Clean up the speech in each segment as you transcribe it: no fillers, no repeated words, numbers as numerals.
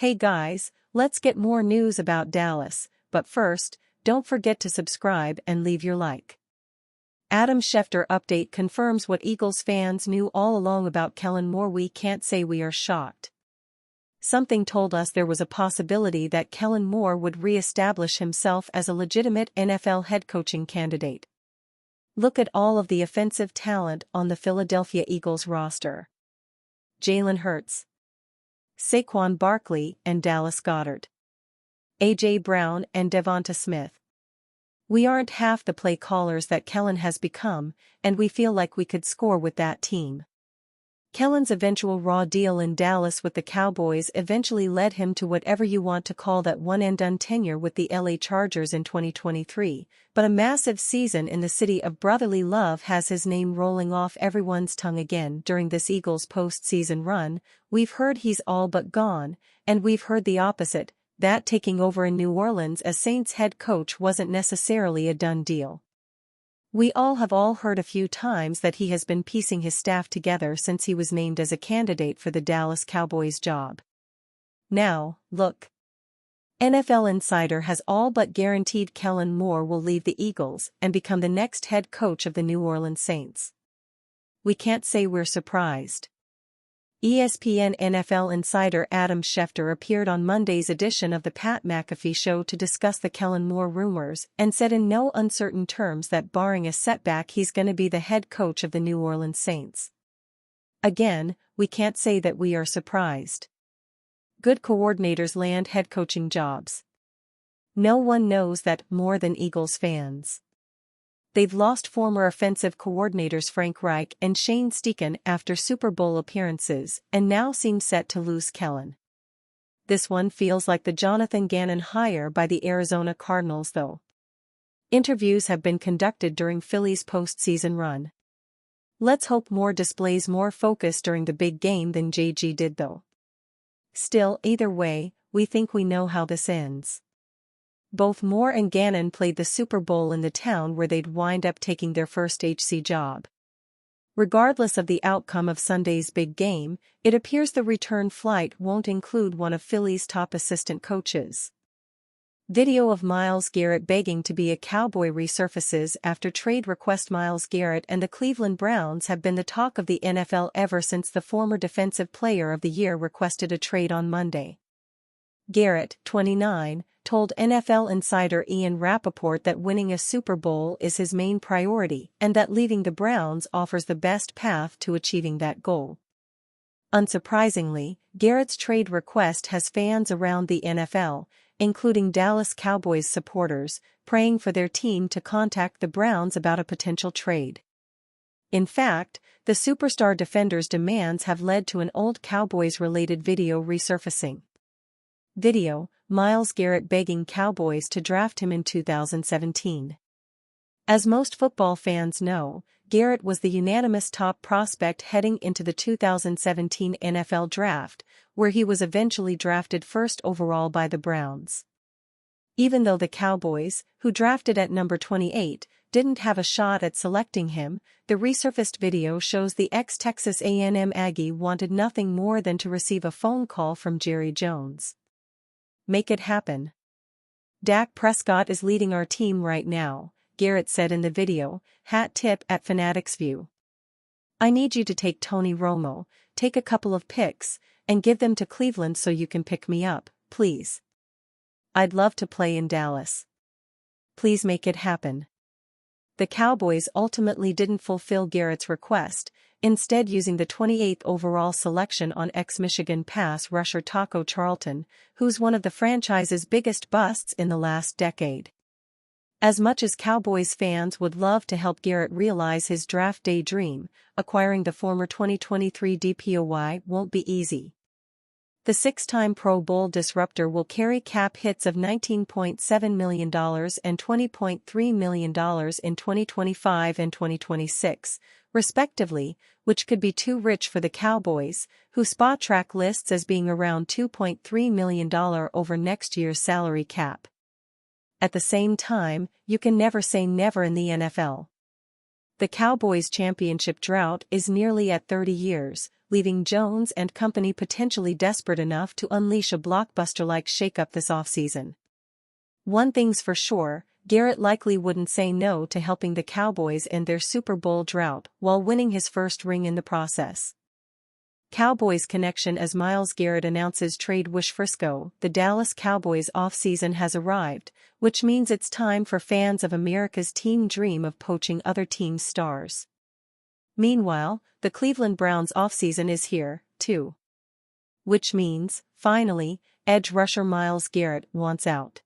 Hey guys, let's get more news about Dallas, but first, don't forget to subscribe and leave your like. Adam Schefter update confirms what Eagles fans knew all along about Kellen Moore. We can't say we are shocked. Something told us there was a possibility that Kellen Moore would re-establish himself as a legitimate NFL head coaching candidate. Look at all of the offensive talent on the Philadelphia Eagles roster. Jalen Hurts, Saquon Barkley and Dallas Goedert, A.J. Brown and Devonta Smith. We aren't half the play callers that Kellen has become, and we feel like we could score with that team. Kellen's eventual raw deal in Dallas with the Cowboys eventually led him to whatever you want to call that one-and-done tenure with the LA Chargers in 2023, but a massive season in the city of brotherly love has his name rolling off everyone's tongue again. During this Eagles postseason run, we've heard he's all but gone, and we've heard the opposite, that taking over in New Orleans as Saints head coach wasn't necessarily a done deal. We have all heard a few times that he has been piecing his staff together since he was named as a candidate for the Dallas Cowboys job. Now, look. NFL Insider has all but guaranteed Kellen Moore will leave the Eagles and become the next head coach of the New Orleans Saints. We can't say we're surprised. ESPN NFL insider Adam Schefter appeared on Monday's edition of the Pat McAfee Show to discuss the Kellen Moore rumors and said in no uncertain terms that barring a setback he's going to be the head coach of the New Orleans Saints. Again, we can't say that we are surprised. Good coordinators land head coaching jobs. No one knows that more than Eagles fans. They've lost former offensive coordinators Frank Reich and Shane Steichen after Super Bowl appearances and now seem set to lose Kellen. This one feels like the Jonathan Gannon hire by the Arizona Cardinals though. Interviews have been conducted during Philly's postseason run. Let's hope Moore displays more focus during the big game than JG did though. Still, either way, we think we know how this ends. Both Moore and Gannon played the Super Bowl in the town where they'd wind up taking their first HC job. Regardless of the outcome of Sunday's big game, it appears the return flight won't include one of Philly's top assistant coaches. Video of Myles Garrett begging to be a Cowboy resurfaces after trade request. Myles Garrett and the Cleveland Browns have been the talk of the NFL ever since the former Defensive Player of the Year requested a trade on Monday. Garrett, 29, told NFL insider Ian Rappaport that winning a Super Bowl is his main priority and that leaving the Browns offers the best path to achieving that goal. Unsurprisingly, Garrett's trade request has fans around the NFL, including Dallas Cowboys supporters, praying for their team to contact the Browns about a potential trade. In fact, the superstar defender's demands have led to an old Cowboys-related video resurfacing. Video, Myles Garrett begging Cowboys to draft him in 2017. As most football fans know, Garrett was the unanimous top prospect heading into the 2017 NFL Draft, where he was eventually drafted first overall by the Browns. Even though the Cowboys, who drafted at number 28, didn't have a shot at selecting him, the resurfaced video shows the ex-Texas A&M Aggie wanted nothing more than to receive a phone call from Jerry Jones. Make it happen. Dak Prescott is leading our team right now, Garrett said in the video, hat tip at Fanatics View. I need you to take Tony Romo, take a couple of picks, and give them to Cleveland so you can pick me up, please. I'd love to play in Dallas. Please make it happen. The Cowboys ultimately didn't fulfill Garrett's request, instead using the 28th overall selection on ex-Michigan pass rusher Taco Charlton, who's one of the franchise's biggest busts in the last decade. As much as Cowboys fans would love to help Garrett realize his draft day dream, acquiring the former 2023 DPOY won't be easy. The six-time Pro Bowl disruptor will carry cap hits of $19.7 million and $20.3 million in 2025 and 2026, respectively, which could be too rich for the Cowboys, who Spotrac lists as being around $2.3 million over next year's salary cap. At the same time, you can never say never in the NFL. The Cowboys' championship drought is nearly at 30 years, leaving Jones and company potentially desperate enough to unleash a blockbuster-like shakeup this offseason. One thing's for sure, Garret likely wouldn't say no to helping the Cowboys end their Super Bowl drought while winning his first ring in the process. Cowboys connection. As Myles Garrett announces trade wish Frisco, the Dallas Cowboys offseason has arrived, which means it's time for fans of America's team dream of poaching other teams' stars. Meanwhile, the Cleveland Browns offseason is here, too. Which means, finally, edge rusher Myles Garrett wants out.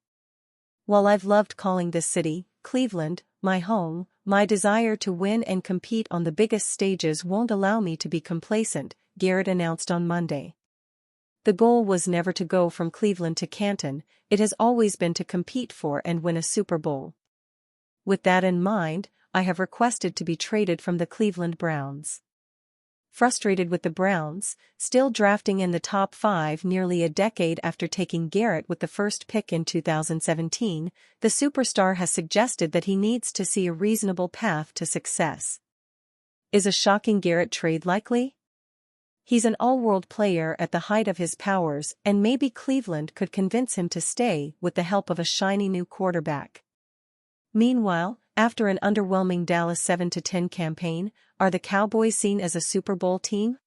While I've loved calling this city, Cleveland, my home, my desire to win and compete on the biggest stages won't allow me to be complacent, Garrett announced on Monday. The goal was never to go from Cleveland to Canton, it has always been to compete for and win a Super Bowl. With that in mind, I have requested to be traded from the Cleveland Browns. Frustrated with the Browns, still drafting in the top 5 nearly a decade after taking Garrett with the first pick in 2017, the superstar has suggested that he needs to see a reasonable path to success. Is a shocking Garrett trade likely? He's an all-world player at the height of his powers, and maybe Cleveland could convince him to stay with the help of a shiny new quarterback. Meanwhile, after an underwhelming Dallas 7-10 campaign, are the Cowboys seen as a Super Bowl team?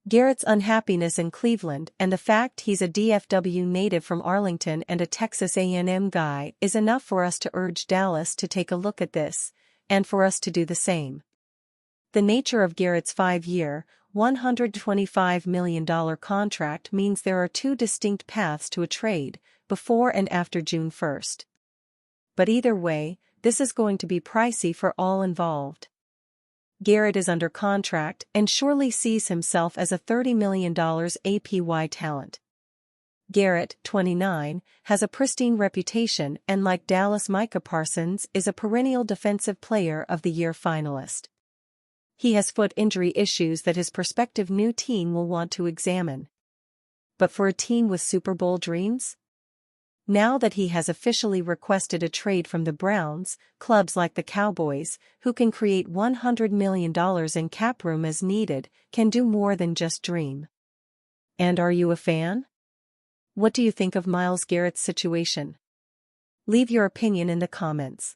Garrett's unhappiness in Cleveland and the fact he's a DFW native from Arlington and a Texas A&M guy is enough for us to urge Dallas to take a look at this, and for us to do the same. The nature of Garrett's 5-year, $125 million contract means there are 2 distinct paths to a trade, before and after June 1st. But either way, this is going to be pricey for all involved. Garrett is under contract and surely sees himself as a $30 million APY talent. Garrett, 29, has a pristine reputation and, like Dallas' Micah Parsons, is a perennial Defensive Player of the Year finalist. He has foot injury issues that his prospective new team will want to examine. But for a team with Super Bowl dreams? Now that he has officially requested a trade from the Browns, clubs like the Cowboys, who can create $100 million in cap room as needed, can do more than just dream. And are you a fan? What do you think of Myles Garrett's situation? Leave your opinion in the comments.